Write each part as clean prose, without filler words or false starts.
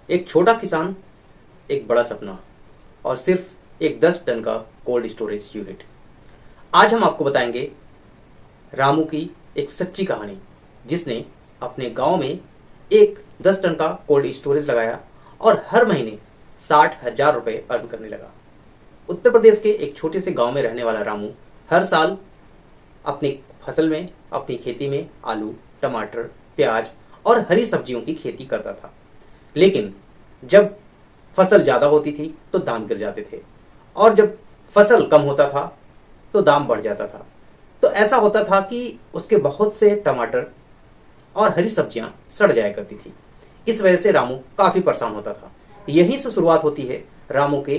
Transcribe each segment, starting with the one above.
एक छोटा किसान, एक बड़ा सपना और सिर्फ एक 10 टन का कोल्ड स्टोरेज यूनिट। आज हम आपको बताएंगे रामू की एक सच्ची कहानी, जिसने अपने गांव में एक 10 टन का कोल्ड स्टोरेज लगाया और हर महीने 60,000 रुपये अर्न करने लगा। उत्तर प्रदेश के एक छोटे से गांव में रहने वाला रामू हर साल अपनी फसल में, अपनी खेती में आलू, टमाटर, प्याज और हरी सब्जियों की खेती करता था। लेकिन जब फसल ज़्यादा होती थी तो दाम गिर जाते थे और जब फसल कम होता था तो दाम बढ़ जाता था। तो ऐसा होता था कि उसके बहुत से टमाटर और हरी सब्जियां सड़ जाया करती थी। इस वजह से रामू काफ़ी परेशान होता था। यहीं से शुरुआत होती है रामू के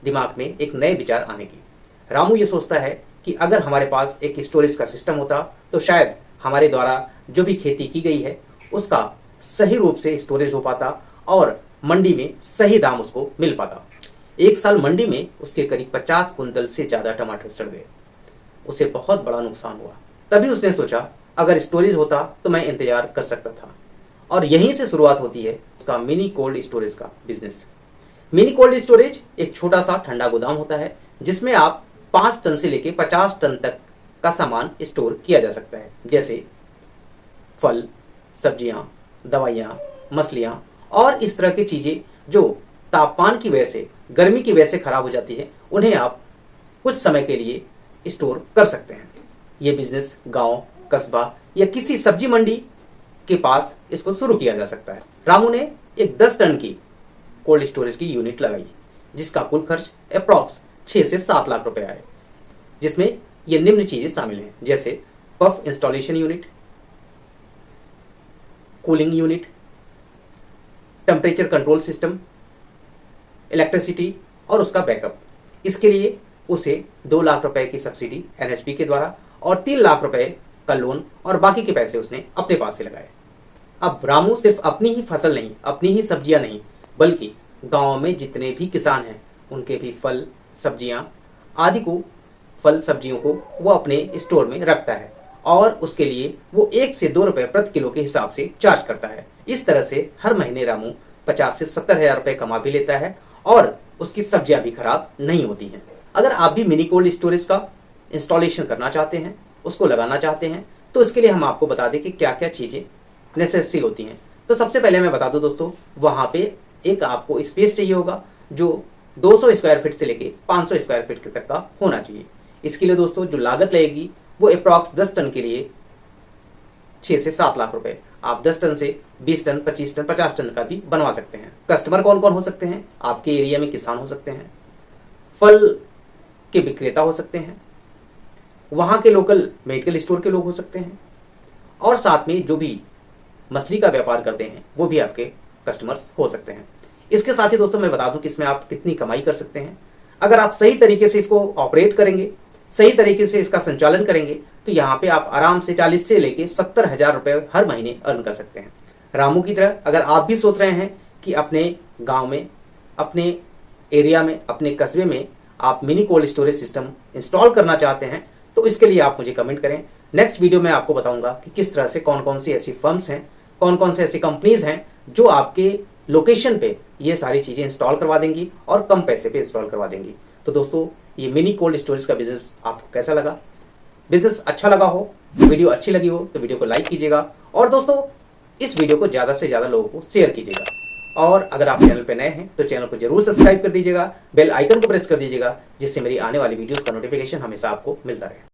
दिमाग में एक नए विचार आने की। रामू ये सोचता है कि अगर हमारे पास एक स्टोरेज का सिस्टम होता तो शायद हमारे द्वारा जो भी खेती की गई है उसका सही रूप से स्टोरेज हो पाता और मंडी में सही दाम उसको मिल पाता। एक साल मंडी में उसके करीब 50 कुंटल से ज़्यादा टमाटर सड़ गए। उसे बहुत बड़ा नुकसान हुआ। तभी उसने सोचा अगर स्टोरेज होता तो मैं इंतजार कर सकता था। और यहीं से शुरुआत होती है उसका मिनी कोल्ड स्टोरेज का बिजनेस। मिनी कोल्ड स्टोरेज एक छोटा सा ठंडा गोदाम होता है जिसमें आप 5 टन से लेकर 50 टन तक का सामान स्टोर किया जा सकता है, जैसे फल, सब्जियां, दवाइयाँ, मछलियाँ और इस तरह की चीज़ें जो तापमान की वजह से, गर्मी की वजह से खराब हो जाती है, उन्हें आप कुछ समय के लिए स्टोर कर सकते हैं। ये बिजनेस गांव, कस्बा या किसी सब्जी मंडी के पास इसको शुरू किया जा सकता है। रामू ने एक 10 टन की कोल्ड स्टोरेज की यूनिट लगाई जिसका कुल खर्च अप्रॉक्स 6 से 7 लाख रुपए आए, जिसमें ये निम्न चीज़ें शामिल हैं, जैसे puff installation unit, cooling unit, temperature control system, electricity और उसका बैकअप। इसके लिए उसे 2 लाख रुपए की सब्सिडी एनएचपी के द्वारा और 3 लाख रुपए का लोन और बाकी के पैसे उसने अपने पास से लगाए। अब रामू सिर्फ अपनी ही फसल नहीं, अपनी ही सब्जियां नहीं, बल्कि गांव में जितने भी किसान हैं उनके भी फल, सब्जियां आदि को, फल सब्जियों को वो अपने स्टोर में रखता है और उसके लिए वो 1 से 2 रुपए प्रति किलो के हिसाब से चार्ज करता है। इस तरह से हर महीने रामू 50 से 70 हजार रुपये कमा भी लेता है और उसकी सब्जियां भी खराब नहीं होती हैं। अगर आप भी मिनी कोल्ड स्टोरेज का इंस्टॉलेशन करना चाहते हैं, उसको लगाना चाहते हैं, तो इसके लिए हम आपको बता दें कि क्या क्या चीज़ें नेसेसरी होती हैं। तो सबसे पहले मैं बता दूं दोस्तों, वहाँ पे एक आपको स्पेस चाहिए होगा जो 200 स्क्वायर फीट से लेके 500 स्क्वायर फीट तक का होना चाहिए। इसके लिए दोस्तों जो लागत लगेगी वो अप्रॉक्स 10 टन के लिए 6 से 7 लाख रुपए। आप 10 टन से 20 टन, 25 टन, 50 टन का भी बनवा सकते हैं। कस्टमर कौन कौन हो सकते हैं? आपके एरिया में किसान हो सकते हैं, फल के विक्रेता हो सकते हैं, वहाँ के लोकल मेडिकल स्टोर के लोग हो सकते हैं और साथ में जो भी मछली का व्यापार करते हैं वो भी आपके कस्टमर्स हो सकते हैं। इसके साथ ही दोस्तों मैं बता दूं कि इसमें आप कितनी कमाई कर सकते हैं। अगर आप सही तरीके से इसको ऑपरेट करेंगे, सही तरीके से इसका संचालन करेंगे, तो यहाँ पे आप आराम से 40 से लेके 70 हजार रुपये हर महीने अर्न कर सकते हैं। रामू की तरह अगर आप भी सोच रहे हैं कि अपने गाँव में, अपने एरिया में, अपने कस्बे में आप mini cold storage system install करना चाहते हैं, तो इसके लिए आप मुझे कमेंट करें। नेक्स्ट वीडियो में आपको बताऊंगा कि किस तरह से कौन कौन सी ऐसी फर्म्स हैं, कौन कौन से ऐसी कंपनीज हैं जो आपके लोकेशन पे ये सारी चीज़ें इंस्टॉल करवा देंगी और कम पैसे पे इंस्टॉल करवा देंगी। तो दोस्तों ये मिनी कोल्ड स्टोरेज का बिजनेस आपको कैसा लगा? बिजनेस अच्छा लगा हो, वीडियो अच्छी लगी हो तो वीडियो को लाइक कीजिएगा और दोस्तों इस वीडियो को ज़्यादा से ज़्यादा लोगों को शेयर कीजिएगा। और अगर आप चैनल पे नए हैं तो चैनल को जरूर सब्सक्राइब कर दीजिएगा, बेल आइकन को प्रेस कर दीजिएगा, जिससे मेरी आने वाली वीडियोस का नोटिफिकेशन हमेशा आपको मिलता रहे।